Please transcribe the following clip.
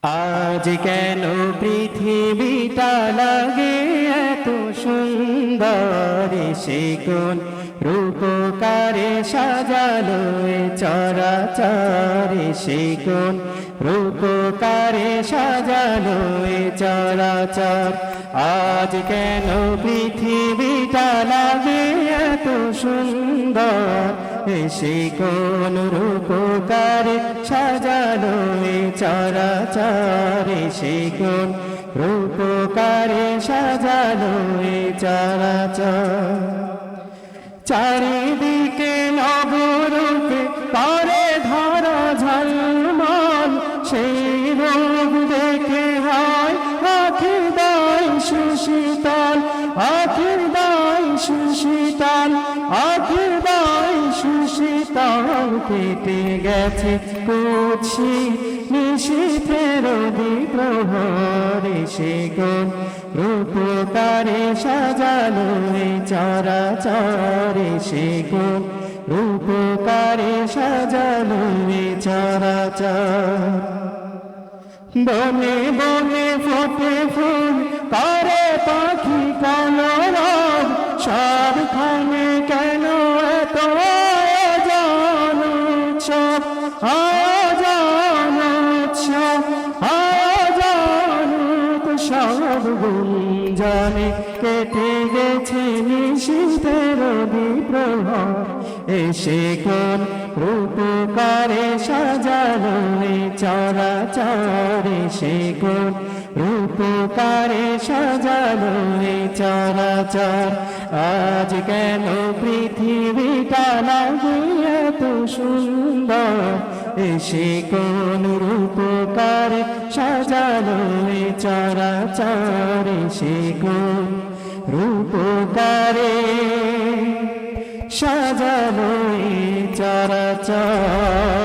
আজ কেন পৃথিবীটা লাগে এত সুন্দর, সে কোন রূপকারে সাজালো এ চরাচর, সে কোন রূপকারে সাজালো এ চরাচর। আজ কেন পৃথিবীটা লাগে এত সুন্দর, সে কোন রূপকারে সাজালো এ চরাচর, সে কোন রূপকারে সাজালো এ চরাচর। চারিদিকে নবরূপে করে ধরা ঝলমল, সেই রূপ দেখে হয় আখির দায় সুশীতল, আখির দায় সুশীতল, আখির দায় সুশীতল। কেটে গেছে কুৎসি নিশীথের বিপ্রহরে, সে কোন রূপকারে সাজালো এ চরাচরে, সে কোন রূপকারে সাজালো এ চরাচর। বনে বনে ফোটে ফুল করে পাখি কলরব, সবখানে কেন এত আয়োজন উৎসব, আয়োজন উৎসব, আয়োজন উৎসব। গুঞ্জনে কেটে গেছে নিশীথের বিপ্রহর, এসে কোন রূপকারে সাজালো এ চরাচর, সে কোন রূপকারে সাজালো এ চরাচর। আজ কেন পৃথিবীটা লাগে এত সুন্দর, সে কোন রূপকারে সাজালো এ চরাচর, সে কোন রূপকারে সাজালো এ চরাচর।